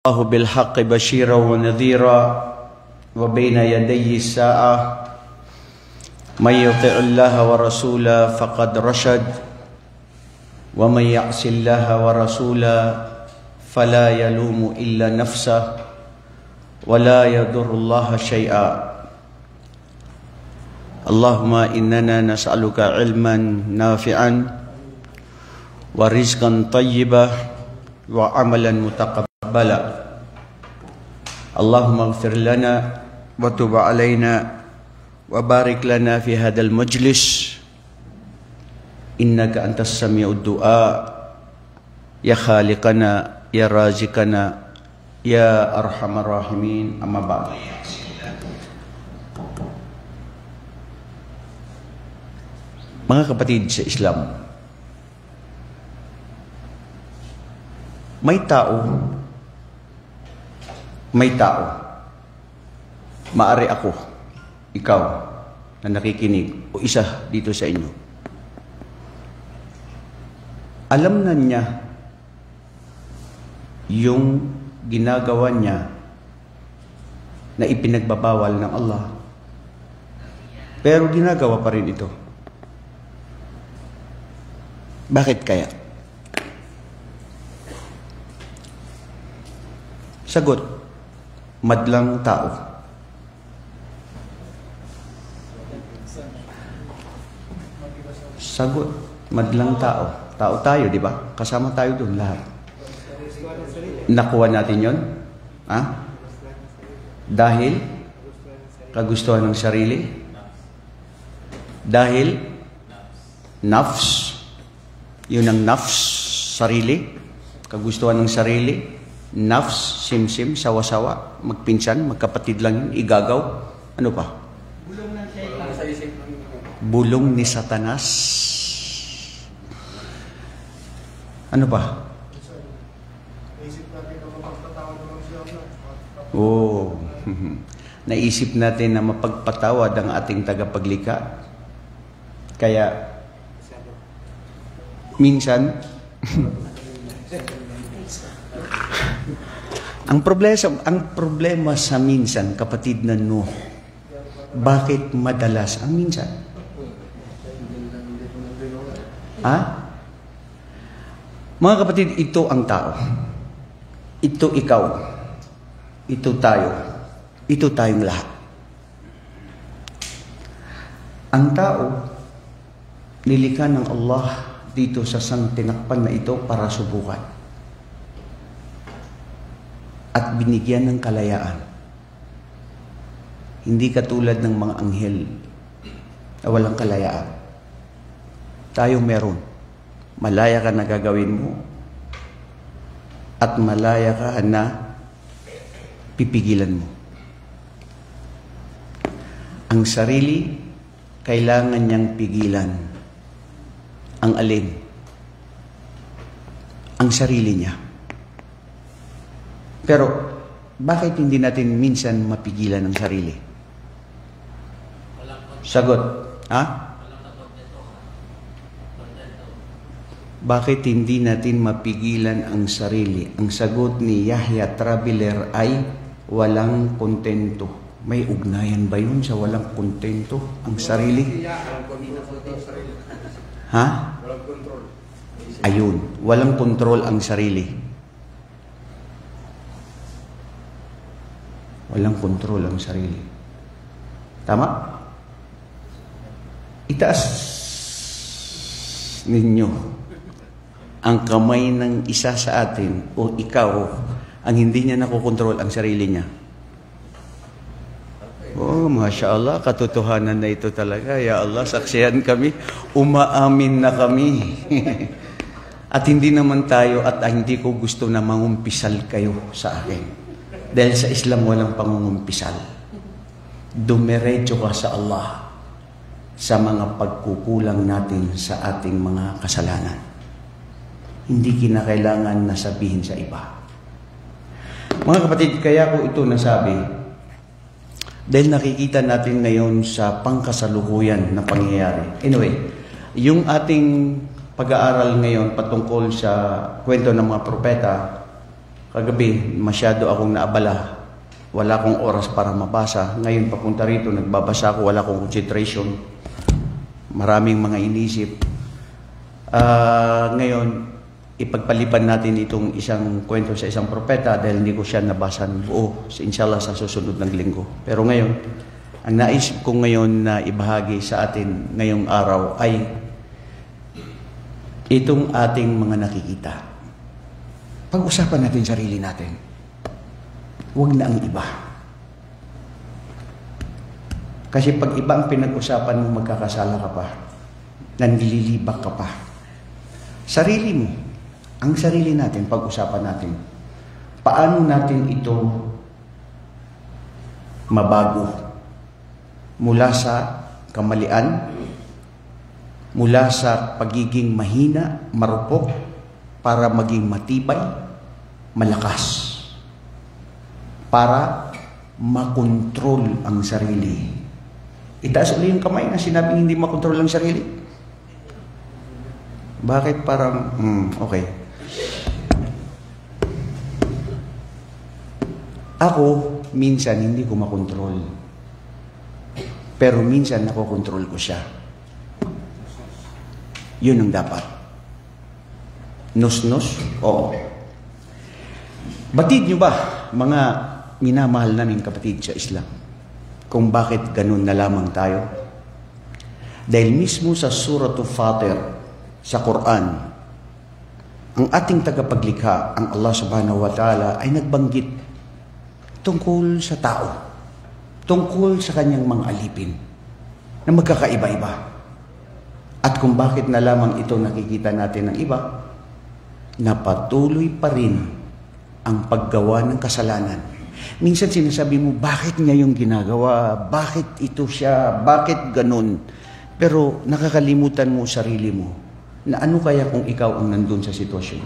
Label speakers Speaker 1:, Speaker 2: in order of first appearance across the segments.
Speaker 1: الله بالحق بشيرا ونذيرا وبين يدي الساعة من يطع الله ورسوله فقد رشد ومن يعص الله ورسوله فلا يلوم إلا نفسه ولا يضر الله شيئا اللهم إننا نسألك علما نافعا ورزقا طيبا وعملا متقبلا اللهم اغفر لنا وتب علينا وبارك لنا في هذا المجلس إنك أنت السميع الدعاء يا خالقنا يا رازقنا يا أرحم الراحمين أما بعد. Mga kapatid sa Islam, may tao, maari ako, ikaw, na nakikinig, o isa dito sa inyo. Alam na niya yung ginagawa niya na ipinagbabawal ng Allah. Pero ginagawa pa rin ito. Bakit kaya? Sagot, madlang tao. Sagot, madlang tao. Tao tayo, di ba? Kasama tayo doon lahat. Nakuha natin yon? Ha? Dahil kagustuhan ng sarili? Dahil nafs? Yun ang nafs, sarili, kagustuhan ng sarili, nafs, simsim, sawa-sawa, magpinsan, magkapatid lang yun, igagaw. Ano pa? Bulong ni Satanas. Ano pa? Oh, naisip natin na mapagpatawad ang ating tagapaglikha. Kaya minsan, ang problema sa minsan, kapatid na Nuh, bakit madalas ang minsan? Ha? Mga kapatid, ito ang tao. Ito ikaw. Ito tayo. Ito tayong lahat. Ang tao, nilikha ng Allah dito sa tinakpan na ito para subukan. At binigyan ng kalayaan. Hindi katulad ng mga anghel na walang kalayaan. Tayo meron. Malaya ka na gagawin mo. At malaya ka na pipigilan mo. Ang sarili, kailangan niyang pigilan. Ang alin? Ang sarili niya. Pero, bakit hindi natin minsan mapigilan ang sarili? Sagot. Ha? Bakit hindi natin mapigilan ang sarili? Ang sagot ni Yahya Traveler ay walang kontento. May ugnayan ba yun sa walang kontento? Ang sarili? Ha?
Speaker 2: Walang kontrol.
Speaker 1: Ayun, walang kontrol ang sarili. Walang kontrol ang sarili. Tama? Itaas ninyo ang kamay ng isa sa atin o ikaw ang hindi niya nakokontrol ang sarili niya. Oh, Masya Allah, katotohanan na ito talaga. Ya Allah, saksihan kami. Umaamin na kami. At hindi naman tayo at hindi ko gusto na mangumpisal kayo sa akin. Dahil sa Islam walang pangungumpisal. Dumiretso ka sa Allah sa mga pagkukulang natin sa ating mga kasalanan. Hindi kinakailangan na sabihin sa iba. Mga kapatid, kaya ko ito nasabi dahil nakikita natin ngayon sa pangkasalukuyan na pangyayari. Anyway, yung ating pag-aaral ngayon patungkol sa kwento ng mga propeta, Kagabi, masyado akong naabala. Wala akong oras para mabasa. Ngayon, papunta rito, nagbabasa ako, wala akong concentration. Maraming mga inisip. Ngayon, ipagpalipan natin itong isang kwento sa isang propeta dahil hindi ko siya nabasa ng buo. Inshallah sa susunod ng linggo. Pero ngayon, ang naisip ko ngayon na ibahagi sa atin ngayong araw ay itong ating mga nakikita. Pag-usapan natin sarili natin. Huwag na ang iba. Kasi pag iba ang pinag-usapan mo, magkakasala ka pa. Nanlilibak ka pa. Sarili mo. Ang sarili natin, pag-usapan natin. Paano natin ito mabago? Mula sa kamalian, mula sa pagiging mahina, marupok, para maging matibay, malakas. Para makontrol ang sarili. Itaas ulit yung kamay na sinabing hindi makontrol ang sarili. Bakit parang, okay. Ako, minsan hindi ko makontrol. Pero minsan nakokontrol ko siya. Yun ang dapat. Nos-nos? Oo. Batid nyo ba, mga minamahal naming kapatid sa Islam, kung bakit ganun na lamang tayo? Dahil mismo sa Suratul Fatir, sa Quran, ang ating tagapaglikha, ang Allah subhanahu wa ta'ala, ay nagbanggit tungkol sa tao, tungkol sa kanyang mga alipin, na magkakaiba-iba. At kung bakit na lamang ito nakikita natin ng iba, na patuloy pa rin ang paggawa ng kasalanan. Minsan sinasabi mo, bakit niya yung ginagawa? Bakit ito siya? Bakit ganun? Pero nakakalimutan mo sarili mo na ano kaya kung ikaw ang nandun sa sitwasyon?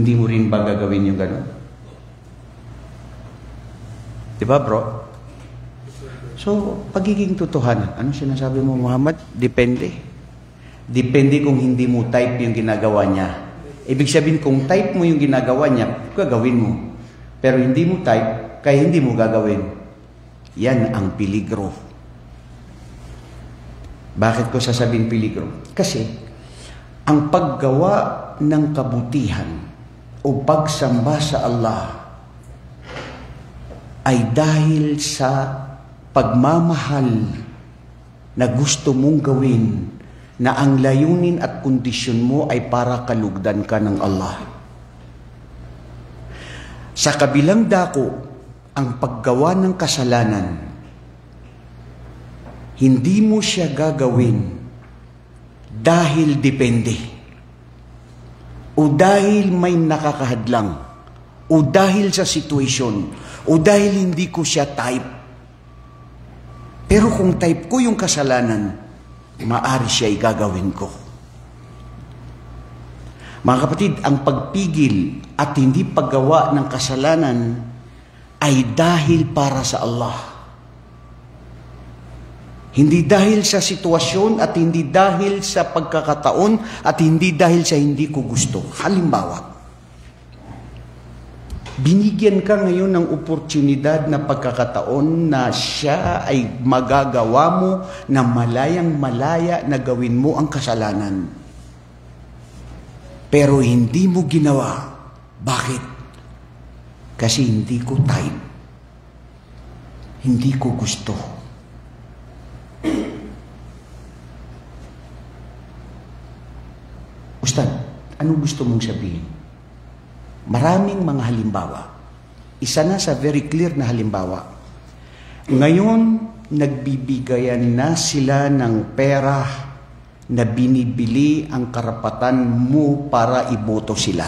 Speaker 1: Hindi mo rin ba gagawin yung ganun? Diba, bro? So, pagiging totohanan, ano sinasabi mo, Muhammad? Depende. Depende kung hindi mo type yung ginagawa niya. Ibig sabihin, kung type mo yung ginagawa niya, gagawin mo. Pero hindi mo type, kaya hindi mo gagawin. Yan ang peligro. Bakit ko sasabihin peligro? Kasi, ang paggawa ng kabutihan o pagsamba sa Allah ay dahil sa pagmamahal na gusto mong gawin, na ang layunin at kondisyon mo ay para kalugdan ka ng Allah. Sa kabilang dako, ang paggawa ng kasalanan, hindi mo siya gagawin dahil depende, o dahil may nakakahadlang, o dahil sa sitwasyon, o dahil hindi ko siya type. Pero kung type ko yung kasalanan, maari siya gagawin ko. Mga kapatid, ang pagpigil at hindi paggawa ng kasalanan ay dahil para sa Allah. Hindi dahil sa sitwasyon at hindi dahil sa pagkakataon at hindi dahil sa hindi ko gusto. Halimbawa, binigyan ka ngayon ng oportunidad na pagkakataon na siya ay magagawa mo na malayang-malaya na gawin mo ang kasalanan. Pero hindi mo ginawa. Bakit? Kasi hindi ko time. Hindi ko gusto. Ustad, anong gusto mong sabihin? Maraming mga halimbawa. Isa na sa very clear na halimbawa. Ngayon, nagbibigayan na sila ng pera na binibili ang karapatan mo para iboto sila.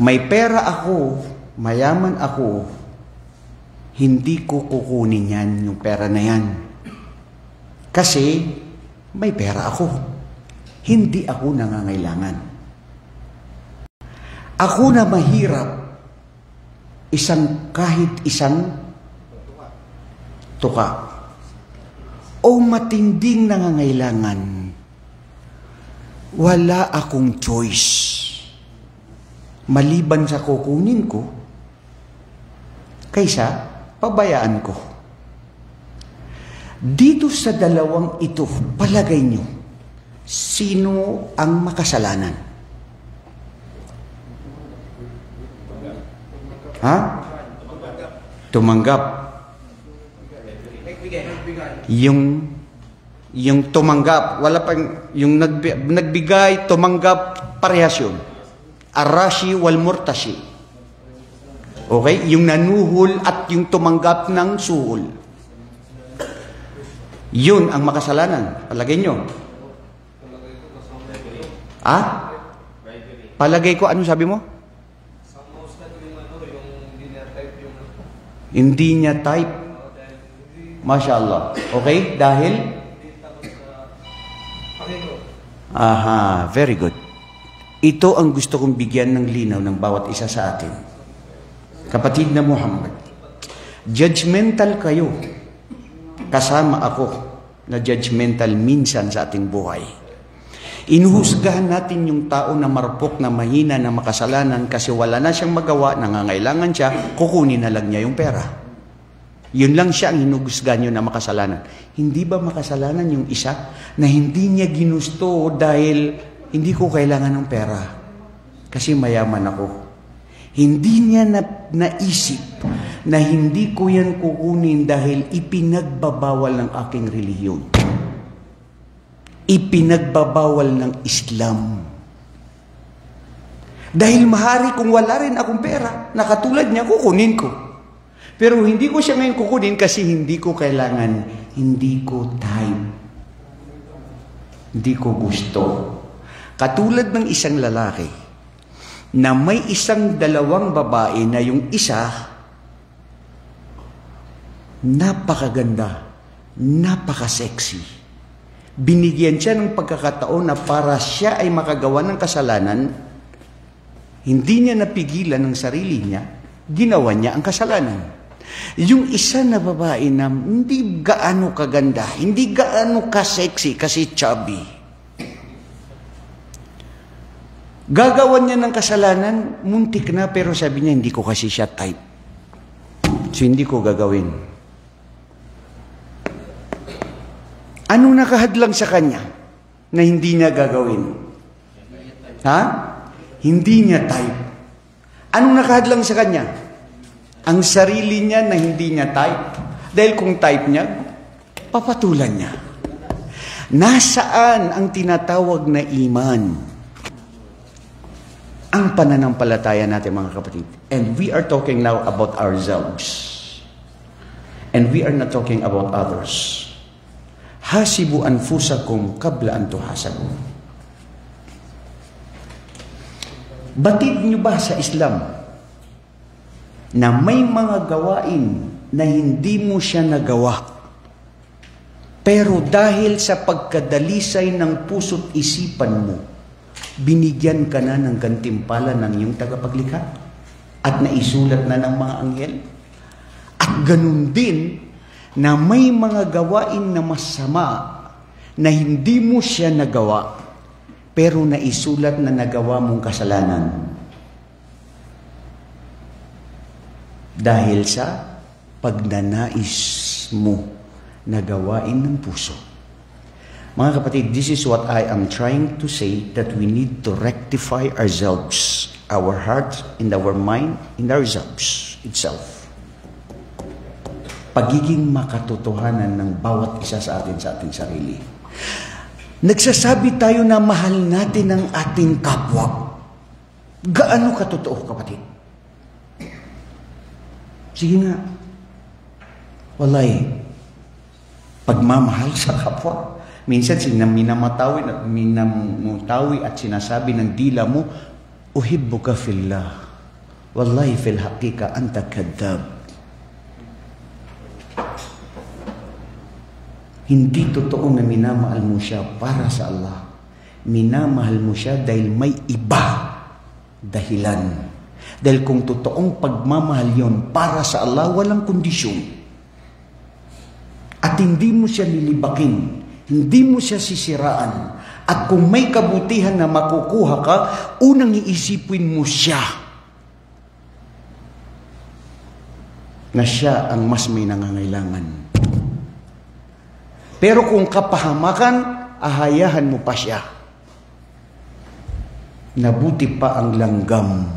Speaker 1: May pera ako, mayaman ako, hindi ko kukunin yan, yung pera na yan. Kasi may pera ako. Hindi ako nangangailangan. Ako na mahirap, kahit isang tuka o matinding nangangailangan, wala akong choice. Maliban sa kukunin ko, kaysa pabayaan ko. Dito sa dalawang ito, palagay nyo, sino ang makasalanan? Ha? Tumanggap. Yung tumanggap, wala pang, yung nagbigay, tumanggap, parehas yun. Arashi wal murtashi. Okay? Yung nanuhol at yung tumanggap ng suhol. Yun ang makasalanan. Palagay nyo. Palagay ko, ano sabi mo? Hindi niya type. Masya Allah. Okay? Dahil? Aha, very good. Ito ang gusto kong bigyan ng linaw ng bawat isa sa atin. Kapatid na Muhammad, judgmental kayo. Kasama ako na judgmental minsan sa ating buhay. Inuhusgahan natin yung tao na marupok, na mahina, na makasalanan kasi wala na siyang magawa, nangangailangan siya, kukunin na lang niya yung pera. Yun lang siya ang hinuhusgahan nyo na makasalanan. Hindi ba makasalanan yung isa na hindi niya ginusto dahil hindi ko kailangan ng pera kasi mayaman ako? Hindi niya naisip na hindi ko yan kukunin dahil ipinagbabawal ng aking relihiyon. Ipinagbabawal ng Islam. Dahil mahari kung wala rin akong pera, na katulad niya, kukunin ko. Pero hindi ko siya ngayon kukunin kasi hindi ko kailangan, hindi ko time. Hindi ko gusto. Katulad ng isang lalaki na may isang dalawang babae na yung isa napakaganda, napaka-sexy. Binigyan siya ng pagkakataon na para siya ay makagawa ng kasalanan, hindi niya napigilan ng sarili niya, ginawa niya ang kasalanan. Yung isa na babae na hindi gaano kaganda, hindi gaano ka-sexy kasi chubby, gagawan niya ng kasalanan, muntik na, pero sabi niya, hindi ko kasi siya type. So, hindi ko gagawin. Anong nakahadlang sa kanya na hindi niya gagawin? Ha? Hindi niya type. Anong nakahadlang sa kanya? Ang sarili niya na hindi niya type. Dahil kung type niya, papatulan niya. Nasaan ang tinatawag na iman? Ang pananampalataya natin, mga kapatid. And we are talking now about ourselves. And we are not talking about others. Hasibu anfusakum qabla an tuhasabu. Batid niyo ba sa Islam na may mga gawain na hindi mo siya nagawa, pero dahil sa pagkadalisay ng puso't isipan mo, binigyan ka na ng gantimpala ng iyong tagapaglikha at naisulat na ng mga anghel? At ganun din na may mga gawain na masama na hindi mo siya nagawa, pero naisulat na nagawa mong kasalanan dahil sa pagnanais mo na gawain ng puso. Mga kapatid, this is what I am trying to say, that we need to rectify ourselves, our heart, and our mind, in ourselves itself. Pagiging makatotohanan ng bawat isa sa ating sarili. Nagsasabi tayo na mahal natin ang ating kapwa. Gaano katotoo, kapatid? Sige nga. Walay, pagmamahal sa kapwa. Minsan minamatawi at sinasabi ng dila mo, uhibbuka fillah. Wallahi fil haqiqa anta kadhab. Hindi totoo na minamahal mo siya para sa Allah. Minamahal mo siya dahil may iba dahilan. Dahil kung totoong pagmamahal yon para sa Allah, walang kondisyon. At hindi mo siya lilibakin, hindi mo siya sisiraan, At kung may kabutihan na makukuha ka, unang iisipin mo siya. Na siya ang mas may nangangailangan. Pero kung kapahamakan, ahayahan mo pa siya. Nabuti pa ang langgam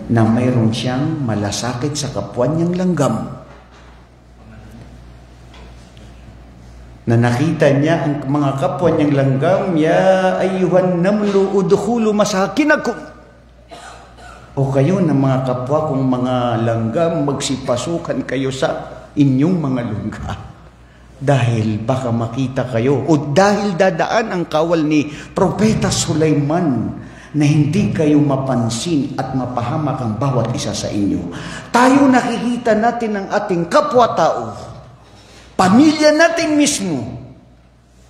Speaker 1: na mayroon siyang malasakit sa kapwa niyang langgam. Na nakita niya ang mga kapwa niyang langgam, ya ayyuhan namlu udkhulu masakinakum. O kayo na mga kapwa kong mga langgam, magsipasukan kayo sa inyong mga lungga. Dahil baka makita kayo, o dahil dadaan ang kawal ni Propeta Sulaiman, na hindi kayo mapansin at mapahamak ang bawat isa sa inyo. Tayo nakikita natin ang ating kapwa-tao, pamilya natin mismo,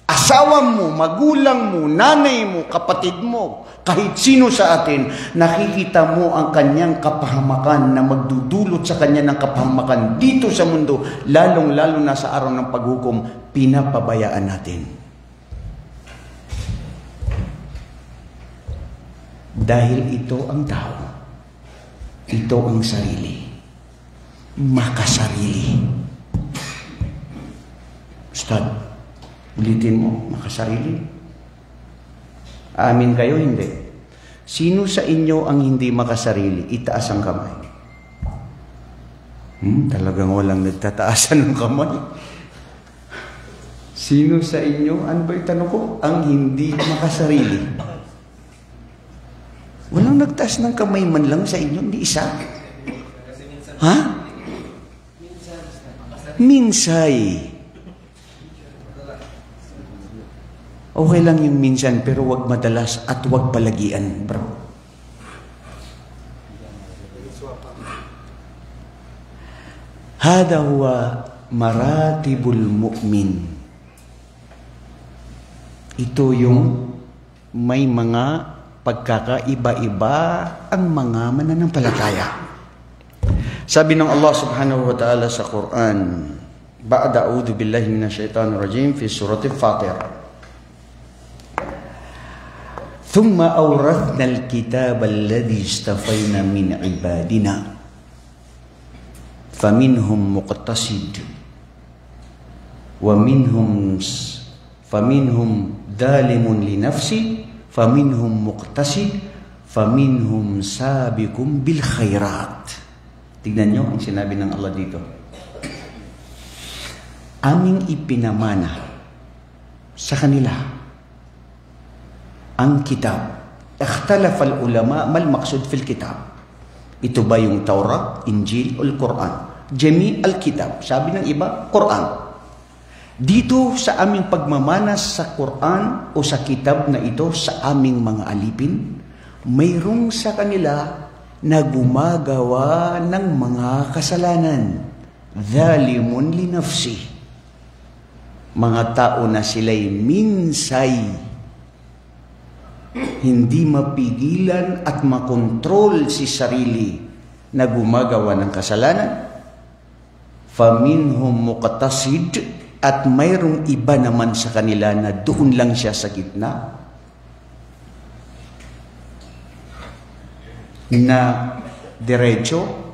Speaker 1: asawa mo, magulang mo, nanay mo, kapatid mo, kahit sino sa atin, nakikita mo ang kanyang kapahamakan na magdudulot sa kanya ng kapahamakan dito sa mundo, lalong-lalo na sa araw ng paghukom, pinapabayaan natin. Dahil ito ang tao, ito ang sarili, makasarili. Ustad, ulitin mo, makasarili. Amin kayo, hindi. Sino sa inyo ang hindi makasarili? Itaas ang kamay. Talagang walang nagtataasan ng kamay. Sino sa inyo, ano ba yung tanong ko? Ang hindi makasarili. Walang nagtaas ng kamay man lang sa inyo, hindi isa. Ha? Minsay. Okay lang yung minsan, pero wag madalas at wag palagian, bro. Hada huwa maratibul mu'min. Ito yung may mga pagkakaiba-iba ang mga mananampalataya. Sabi ng Allah subhanahu wa ta'ala sa Quran, ba'da a'udhu billahi minasyaitanir rajim fi suratul Fatir. ثم أورثنا الكتاب الذي اصطفينا من عبادنا فمنهم مقتصد فمنهم ظالم لنفسه فمنهم مقتصد فمنهم سابق بالخيرات. Tignan nyo ang sinabi ng Allah dito. Aming ipinamana sa kanila ang kitab. Ikhtalafa al-ulama mal maqsud fil kitab. Ito ba yung Taurat, Injil, o Quran? Jami' al-kitab. Sabi ng iba, Quran. Dito sa aming pagmamanas sa Quran o sa kitab na ito sa aming mga alipin, mayroong sa kanila na gumagawa ng mga kasalanan. Dhalimun li nafsi. Mga tao na sila'y minsay, hindi mapigilan at makontrol si sarili na gumagawa ng kasalanan. Faminhum muqtasid, at mayroong iba naman sa kanila na doon lang siya sa gitna na diretso.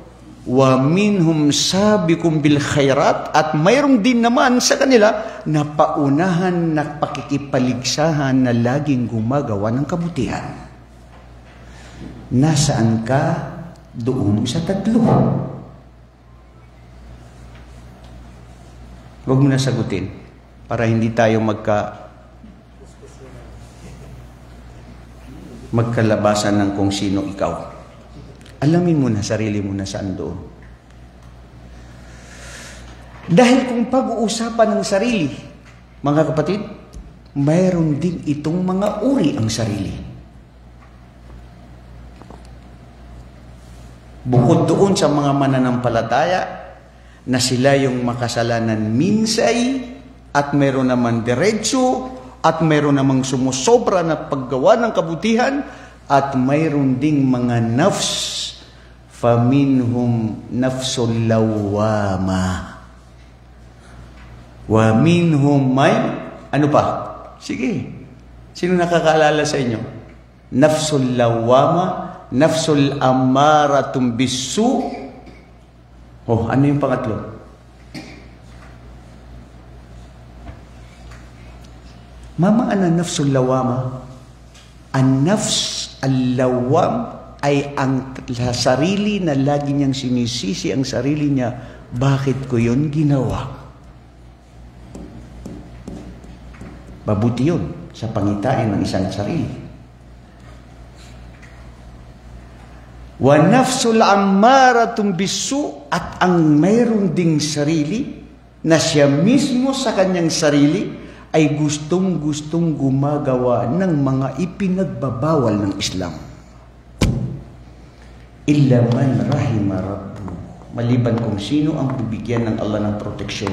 Speaker 1: Wa minhum sabiqum bil khairat, at mayroong din naman sa kanila na paunahan na pakikipaligsahan na laging gumagawa ng kabutihan. Nasaan ka doon sa tatlo? Huwag mo na sagutin para hindi tayo magkalabasan ng kung sino ikaw. Alamin mo na sarili mo na saan doon. Dahil kung pag-uusapan ng sarili, mga kapatid, mayroon din itong mga uri ang sarili. Bukod doon sa mga mananampalataya na sila yung makasalanan minsay, at mayroon naman diretso, at mayroon namang sumusobra na paggawa ng kabutihan, at mayroon ding mga nafs, faminhum nafsul lawama, wa minhum may, ano pa? Sige. Sino nakakaalala sa inyo? Nafsul lawama, nafsul ammaratun bisu. Oh, ano yung pangatlo? Mama, ana nafsul lawama? Ang nafs al-lawam ay ang sarili na lagi niyang sinisisi ang sarili niya. Bakit ko yun ginawa? Mabuti yun sa pangitain ng isang sarili. Wa nafsul ammaratun bisu, at ang mayroon ding sarili na siya mismo sa kanyang sarili ay gustong-gustong gumagawa ng mga ipinagbabawal ng Islam. Illa man rahima rabbu. Maliban kung sino ang bibigyan ng Allah ng proteksyon,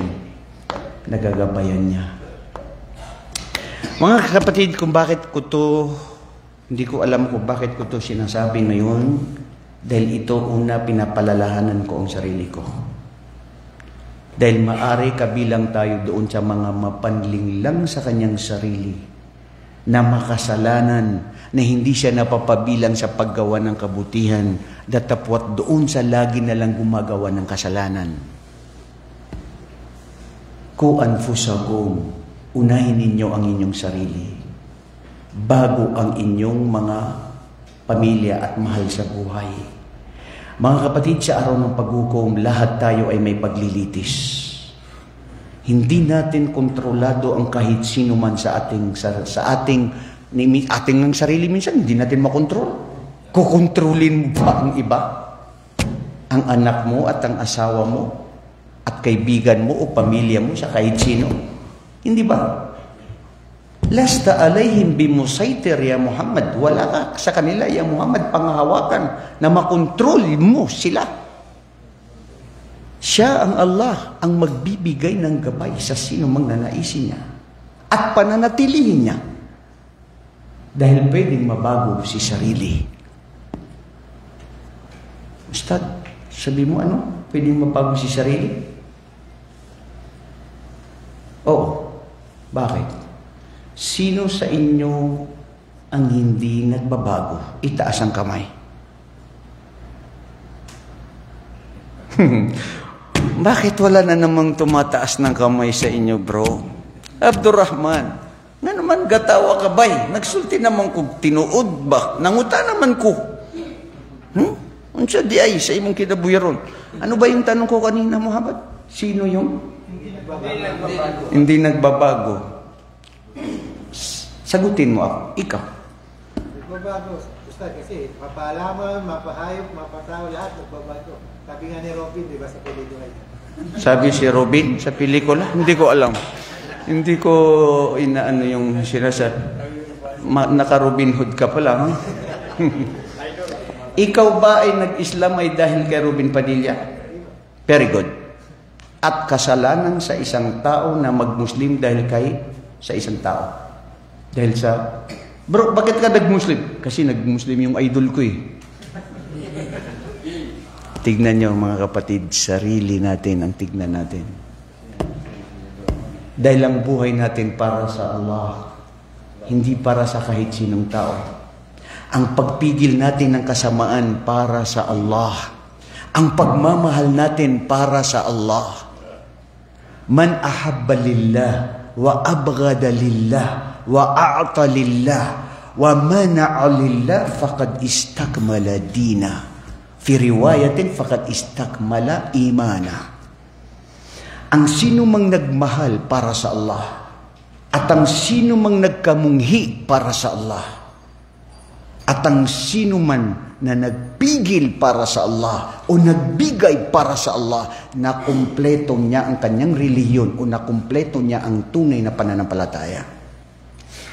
Speaker 1: nagagabayan niya. Mga kapatid, kung bakit ko to, hindi ko alam kung bakit ko to sinasabi ngayon, dahil ito una pinapalalahanan ko ang sarili ko. Dahil maari kabilang tayo doon sa mga mapanlinglang sa kanyang sarili na makasalanan, na hindi siya napapabilang sa paggawa ng kabutihan, datapwat doon sa lagi na lang gumagawa ng kasalanan. Ku anfusakum, unahin ninyo ang inyong sarili bago ang inyong mga pamilya at mahal sa buhay. Mga kapatid, sa araw ng paghukom, lahat tayo ay may paglilitis. Hindi natin kontrolado ang kahit sino man sa ating ng sarili. Minsan hindi natin makontrol. Kukontrolin mo ba ang iba? Ang anak mo at ang asawa mo at kaibigan mo o pamilya mo sa kahit sino? Hindi ba? Lasta alayhim bimusaytir ya Muhammad. Wala ka sa kanila ya Muhammad pangahawakan na makontrol mo sila. Siya ang Allah ang magbibigay ng gabay sa sino mang nanaisin niya at pananatilihin niya. Dahil pwedeng mabago si sarili. Ustad, sabi mo ano? Pwedeng mabago si sarili? Oo. Bakit? Sino sa inyo ang hindi nagbabago? Itaas ang kamay. Bakit wala na namang tumataas ng kamay sa inyo, bro? Abdurrahman, nga naman gatawa ka bay? Nagsulti naman ko tinuod ba? Nanguta naman ko. Unsa di ay sa imong kinabuyaron? Ano ba yung tanong ko kanina, Muhammad? Sino yung? Hindi nagbabago. Sagutin mo ako. Ikaw.
Speaker 2: Nagbabago. Ustad, kasi mapalaman, mapahayop, mapatao, lahat nagbabago. Sabi nga ni Robin, di ba, sa pelikula niya?
Speaker 1: Sabi si Robin sa pelikula? Hindi ko alam. Hindi ko inaano yung sinasabi. Naka-Robin Hood ka pala, ha? Ikaw ba ay nag-Islam ay dahil kay Robin Padilla? Very good. At kasalanan sa isang tao na mag-Muslim dahil sa isang tao. Dahil sa... Bro, bakit ka nag-Muslim? Kasi nag-Muslim yung idol ko eh. Tignan nyo mga kapatid, sarili natin ang tignan natin. Dahil ang buhay natin para sa Allah, hindi para sa kahit sinong tao. Ang pagpigil natin ng kasamaan para sa Allah. Ang pagmamahal natin para sa Allah. Man ahabba lillah wa abghada lillah wa a'ta lillah wa mana'a lillah faqad istakmala dina. Fi riwayatin faqad istakmala imana. Ang sino mang nagmahal para sa Allah at ang sino mang nagkamunghi para sa Allah at ang sino man na nagpigil para sa Allah o nagbigay para sa Allah, na kumpleto niya ang kanyang relihiyon o na kumpleto niya ang tunay na pananampalataya.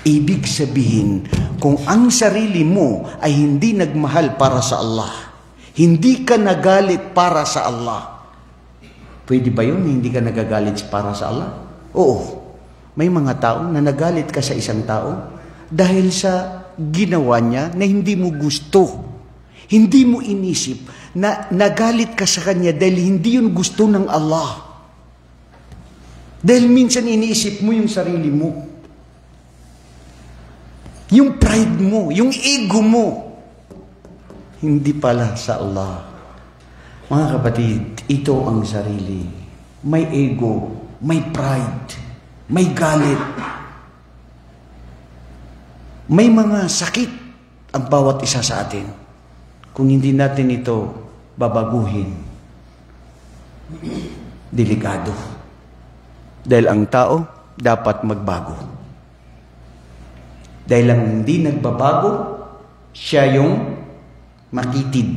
Speaker 1: Ibig sabihin, kung ang sarili mo ay hindi nagmahal para sa Allah, hindi ka nagalit para sa Allah, pwede ba yun hindi ka nagagalit para sa Allah? Oo. May mga tao na nagalit ka sa isang tao dahil sa ginawa niya na hindi mo gusto. Hindi mo inisip na nagalit ka sa kanya dahil hindi yun gusto ng Allah. Dahil minsan iniisip mo yung sarili mo. Yung pride mo, yung ego mo, hindi pala sa Allah. Mga kapatid, ito ang sarili. May ego, may pride, may galit. May mga sakit ang bawat isa sa atin. Kung hindi natin ito babaguhin, delikado. Dahil ang tao dapat magbago. Dahil ang hindi nagbabago, siya yung makitid,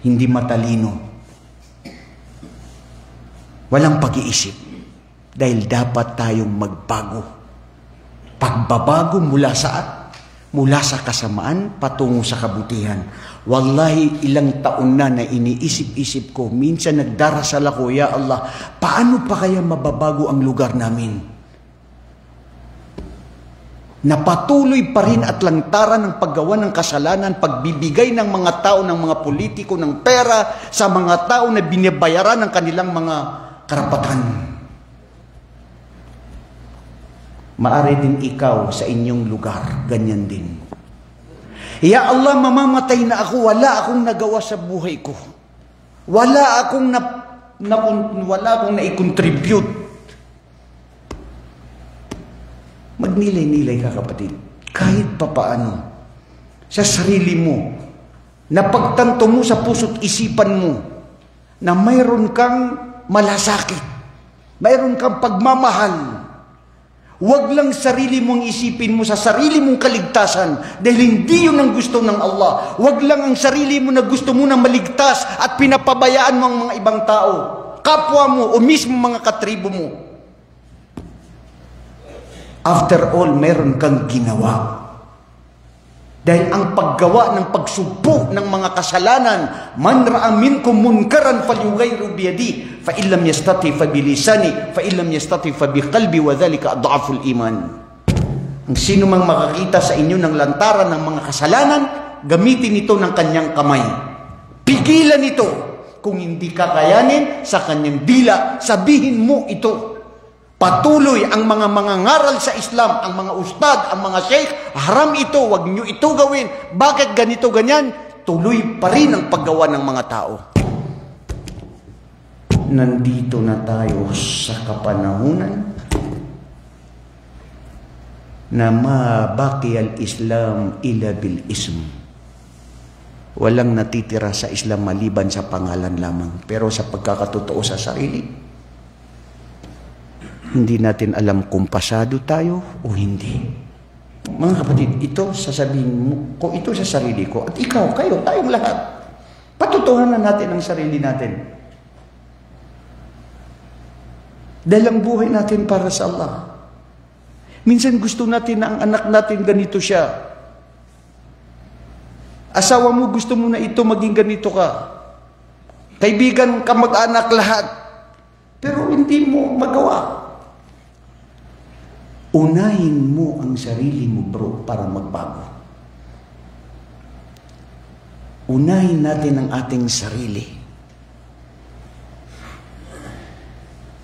Speaker 1: hindi matalino. Walang pag-iisip. Dahil dapat tayong magbago. Pagbabago mula sa kasamaan patungo sa kabutihan. Wallahi, ilang taon na iniisip-isip ko. Minsan nagdarasal ako, Ya Allah, paano pa kaya mababago ang lugar namin? Napatuloy pa rin at lantaran ng paggawa ng kasalanan, pagbibigay ng mga tao, ng mga politiko, ng pera sa mga tao na binabayaran ng kanilang mga karapatan. Maari din ikaw sa inyong lugar, ganyan din. Ya Allah, mamamatay na ako, wala akong nagawa sa buhay ko. Wala akong nai-contribute. Magnilay-nilay ka, kapatid. Kahit papaano, sa sarili mo, napagtanto mo sa puso't isipan mo, na mayroon kang malasakit, mayroon kang pagmamahal. Huwag lang sarili mong isipin mo sa sarili mong kaligtasan dahil hindi yun ang gusto ng Allah. Huwag lang ang sarili mo na gusto mo na maligtas at pinapabayaan mo ang mga ibang tao, kapwa mo o mismo mga katribo mo. After all, meron kang ginawa. Dahil ang paggawa ng pagsubok ng mga kasalanan, man ra'a minkum munkaran falyughayyiru biyadihi, fa illam yastati fa bilisani, fa illam yastati fa biqalbi, wa dhalika adhaful iman. Ang sino mang makakita sa inyo ng lantaran ng mga kasalanan, gamitin ito ng kanyang kamay. Pigilan ito. Kung hindi kakayanin, sa kanyang dila, sabihin mo ito. Patuloy ang mga ngaral sa Islam, ang mga ustad, ang mga sheikh, haram ito, wag nyo ito gawin. Bakit ganito, ganyan? Tuloy pa rin ang paggawa ng mga tao. Nandito na tayo sa kapanahunan na ma baqi al-Islam ila bil-ism. Walang natitira sa Islam maliban sa pangalan lamang. Pero sa pagkakatotoo sa sarili, hindi natin alam kung pasado tayo o hindi. Mga kapatid, ito sasabihin mo ko, ito sa sarili ko, at ikaw, kayo, tayong lahat. Patutuhanan natin ang sarili natin. Dahil ang buhay natin para sa Allah. Minsan gusto natin na ang anak natin ganito siya. Asawa mo gusto mo na ito maging ganito ka. Kaibigan, kamag-anak, lahat. Pero hindi mo magawa. Unahin mo ang sarili mo, bro, para magbago. Unahin natin ang ating sarili.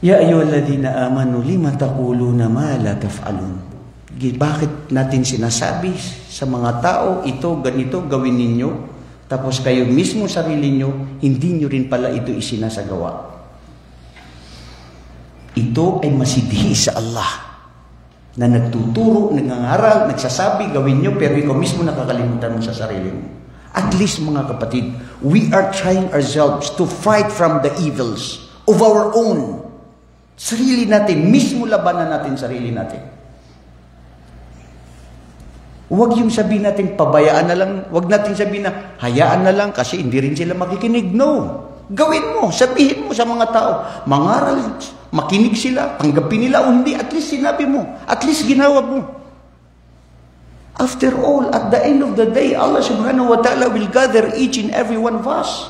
Speaker 1: Ya ayyuhalladhina amanu lima taquluna ma la taf'alun. Bakit natin sinasabi sa mga tao, ito, ganito, gawin ninyo, tapos kayo mismo sarili nyo, hindi nyo rin pala ito isinasagawa. Ito ay masidhi sa Allah. Na nagtuturo, nangangaral, nagsasabi, gawin nyo, pero ikaw mismo nakakalimutan mo sa sarili mo. At least, mga kapatid, we are trying ourselves to fight from the evils of our own. Sarili natin, mismo labanan natin sarili natin. Huwag yung sabihin natin, pabayaan na lang. Huwag natin sabihin na, hayaan na lang kasi hindi rin sila makikinig. No. Gawin mo, sabihin mo sa mga tao, mangaral, makinig sila, tanggapin nila o hindi, at least sinabi mo, at least ginawa mo. After all, at the end of the day, Allah subhanahu wa ta'ala will gather each and every one of us.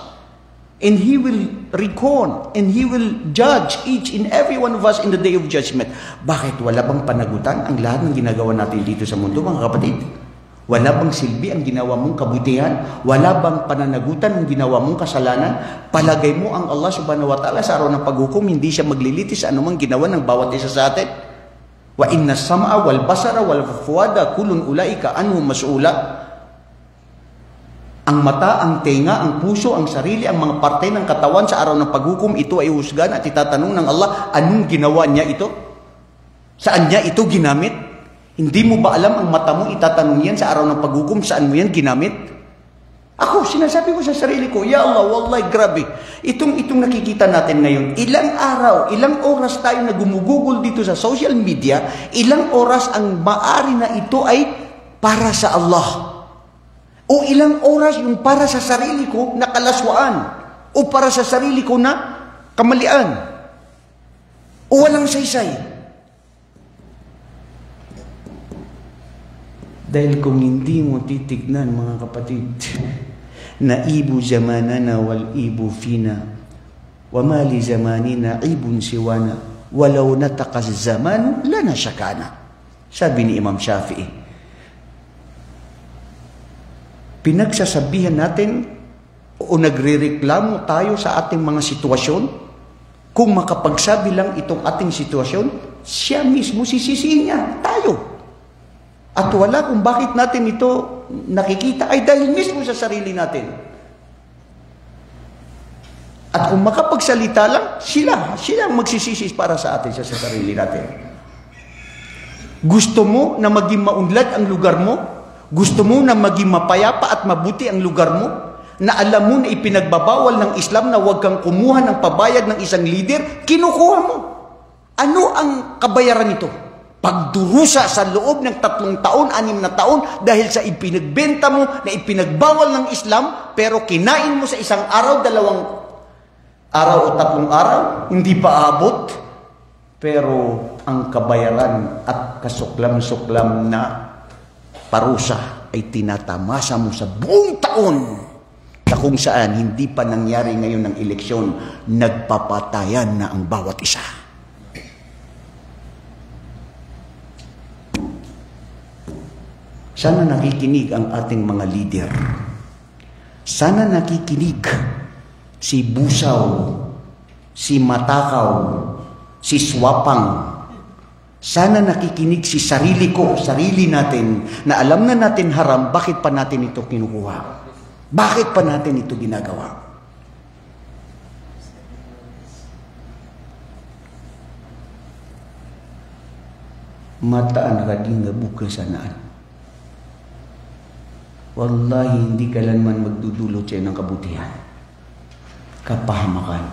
Speaker 1: And He will reckon, and He will judge each and every one of us in the day of judgment. Bakit? Wala bang panagutan ang lahat ng ginagawa natin dito sa mundo, mga kapatid? Wala bang silbi ang ginawa mong kabutihan? Wala bang pananagutan ang ginawa mong kasalanan? Palagay mo ang Allah subhanahu wa ta'ala sa araw ng paghukom, hindi siya maglilitis sa anumang ginawa ng bawat isa sa atin? Wa inna sam'a wal basara wal fuada kulun ulaika anhu mas'ula. Ang mata, ang tenga, ang puso, ang sarili, ang mga parte ng katawan sa araw ng paghukom, ito ay husgan at itatanong ng Allah, anong ginawa niya ito? Saan niya ito ginamit? Hindi mo ba alam ang mata mo itatanong yan sa araw ng paghukom, saan mo yan ginamit? Ako, sinasabi ko sa sarili ko, ya Allah, wallahi, grabe. Itong nakikita natin ngayon, ilang araw, ilang oras tayo na gumugugol dito sa social media, ilang oras ang maari na ito ay para sa Allah. O ilang oras yung para sa sarili ko na kalaswaan, o para sa sarili ko na kamalian, o walang saysay. Dahil kung hindi mo titignan, mga kapatid, naibu zamanana wal ibu fina, wa mali zamanina ibun siwana, walau natakas zaman, lana syakana. Sabi ni Imam Shafi'i. Pinagsasabihan natin o nagrereklamo tayo sa ating mga sitwasyon, kung makapagsabi lang itong ating sitwasyon, siya mismo sisisihin niya, tayo. At wala kung bakit natin ito nakikita ay dahil mismo sa sarili natin. At kung makapagsalita lang, sila ang magsisisi para sa atin sa sarili natin. Gusto mo na maging maunlad ang lugar mo? Gusto mo na maging mapayapa at mabuti ang lugar mo? Na alam mo na ipinagbabawal ng Islam na huwag kang kumuha ng pabayad ng isang leader, kinukuha mo. Ano ang kabayaran nito? Pagdurusa sa loob ng 3 taon, 6 na taon dahil sa ipinagbenta mo na ipinagbawal ng Islam, pero kinain mo sa isang araw, 2 araw o 3 araw, hindi pa abot. Pero ang kabayaran at kasuklam-suklam na parusa ay tinatamasa mo sa buong taon na kung saan hindi pa nangyari ngayon ng eleksyon, nagpapatayan na ang bawat isa. Sana nakikinig ang ating mga leader. Sana nakikinig si Busaw, si Matakaw, si Swapang. Sana nakikinig si sarili ko, sarili natin, na alam na natin haram, bakit pa natin ito kinukuha? Bakit pa natin ito ginagawa? Mataan rading nga bukas sanaan. Wallahi, hindi kailanman magdudulot siya ng kabutihan. Kapahamakan.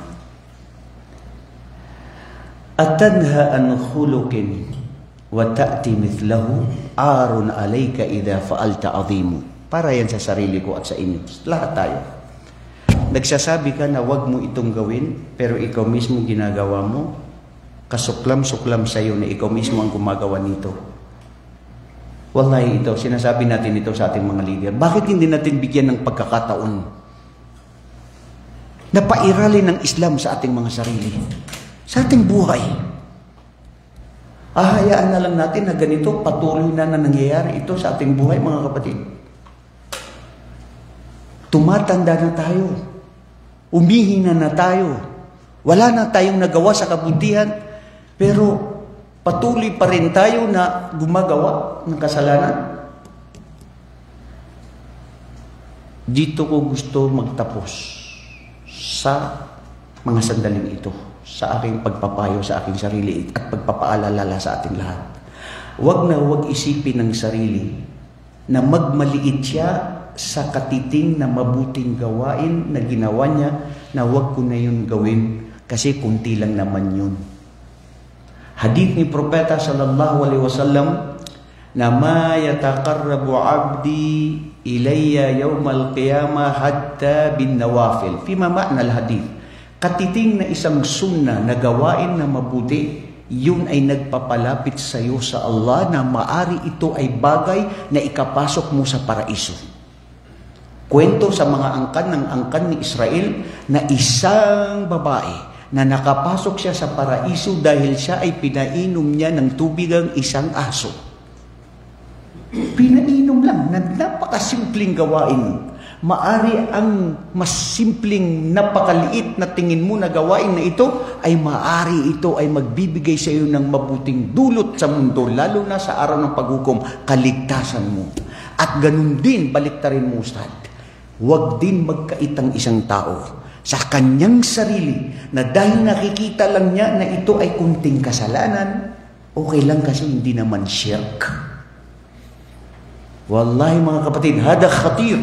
Speaker 1: Atadha an khuluqin wa ta'ti mithlahu arun alayka idha fa'alta azimu. Para yan sa sarili ko at sa inyo. Lahat tayo. Nagsasabi ka na wag mo itong gawin, pero ikaw mismo ginagawa mo. Kasuklam-suklam sa iyo na ikaw mismo ang gumagawa nito. Wallahi ito, sinasabi natin ito sa ating mga leader. Bakit hindi natin bigyan ng pagkakataon na pairalin ng Islam sa ating mga sarili? Sa ating buhay. Ahayaan na lang natin na ganito patuloy na nangyayari ito sa ating buhay, mga kapatid. Tumatanda na tayo. Umihina na tayo. Wala na tayong nagawa sa kabutihan, pero patuloy pa rin tayo na gumagawa ng kasalanan. Dito ko gusto magtapos sa mga sandaling ito, sa aking pagpapayo sa aking sarili at pagpapaalala sa ating lahat. Huwag na huwag isipin ng sarili na magmaliit siya sa katiting na mabuting gawain na ginawa niya, na huwag ko na yun gawin kasi kunti lang naman yun. Hadith ni Propeta sallallahu alaihi wasallam na ma yataqarrabu 'abdi ilayya yawmal qiyamah hatta bin nawafil. Fima ma'na al-hadith. Katiting na isang sunnah na gawain na mabuti, yun ay nagpapalapit sa iyo sa Allah na maari ito ay bagay na ikapasok mo sa paraiso. Kwento sa mga angkan ni Israel na isang babae na nakapasok siya sa paraiso dahil siya ay pinainom niya ng tubig ang isang aso. Pinainom lang, na napakasimpleng gawain. Maari ang mas simpleng napakaliit na tingin mo na gawain na ito ay maari ito ay magbibigay sa iyo ng mabuting dulot sa mundo, lalo na sa araw ng paghukom, kaligtasan mo. At ganun din, baliktarin mo, Ustad. Huwag din magkaitang isang tao sa kanyang sarili na dahil nakikita lang niya na ito ay kunting kasalanan, okay lang kasi hindi naman shirk. Wallahi mga kapatid, hada khatir.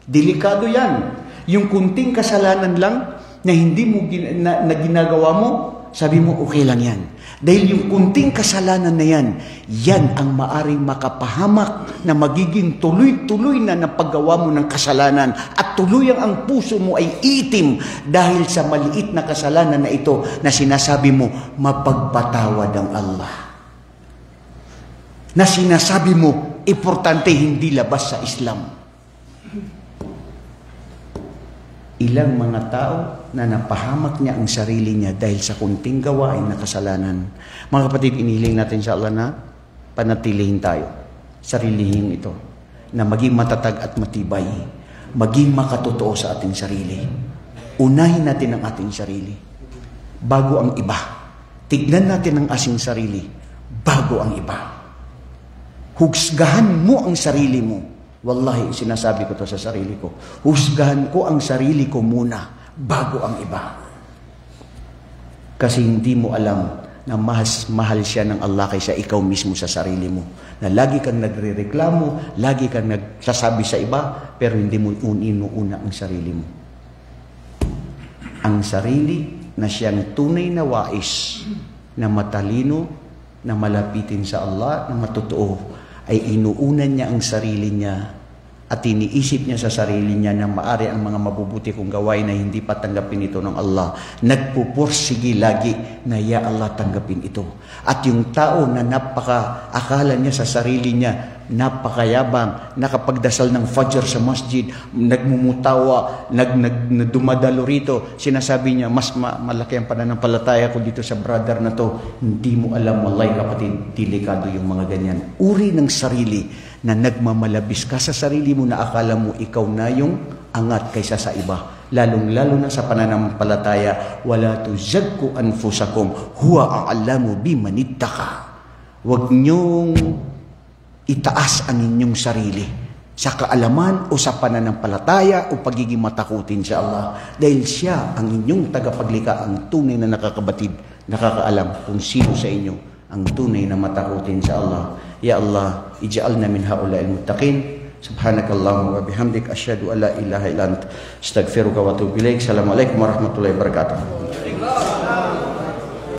Speaker 1: Delikado yan. Yung kunting kasalanan lang na hindi mo na ginagawa mo, sabi mo okay lang yan. Dahil yung kunting kasalanan na yan, yan ang maaring makapahamak na magiging tuloy-tuloy na paggawa mo ng kasalanan at tuluyang ang puso mo ay itim dahil sa maliit na kasalanan na ito na sinasabi mo, mapagpatawad ang Allah. Na sinasabi mo, importante hindi labas sa Islam. Ilang mga tao na napahamak niya ang sarili niya dahil sa kunting gawain na kasalanan. Mga kapatid, inihiling natin sa Allah na panatilihin tayo. Sarilihin ito. Na maging matatag at matibay. Maging makatotoo sa ating sarili. Unahin natin ang ating sarili. Bago ang iba. Tignan natin ang ating sarili. Bago ang iba. Husgahan mo ang sarili mo. Wallahi, sinasabi ko to sa sarili ko. Husgahan ko ang sarili ko muna bago ang iba. Kasi hindi mo alam na mahal siya ng Allah kaysa ikaw mismo sa sarili mo. Na lagi kang nagrereklamo, lagi kang nagsasabi sa iba, pero hindi mo inuuna ang sarili mo. Ang sarili na siyang tunay na wais, na matalino, na malapitin sa Allah, na matotoo, ay inuunan niya ang sarili niya at iniisip niya sa sarili niya na maari ang mga mabubuti kong gawain na hindi pa tanggapin ito ng Allah. Nagpupursige lagi na ya Allah tanggapin ito. At yung tao na akala niya sa sarili niya, napakayabang, nakapagdasal ng Fajr sa masjid, nagmumutawa, dumadalo rito, sinasabi niya, mas malaki ang pananampalataya ko dito sa brother na to. Hindi mo alam, wallahi kapatid, delikado yung mga ganyan. Uri ng sarili na nagmamalabis ka sa sarili mo na akala mo ikaw na yung angat kaysa sa iba. Lalong-lalo na sa pananampalataya, wala tuzakku anfusakum, huwa a'lamu bimanittaka. Huwag niyong itaas ang inyong sarili sa kaalaman o sa pananampalataya o pagiging matakutin sa Allah. Dahil siya ang inyong tagapaglikha, ang tunay na nakakabatid, nakakaalam kung sino sa inyo ang tunay na matakutin sa Allah. Ya Allah, ij'alna min haula'il muttaqin. Subhanakallahumma wa bihamdik, asyhadu an la ilaha illa anta, astaghfiruka wa atubu ilaik. Assalamualaikum warahmatullahi wabarakatuh.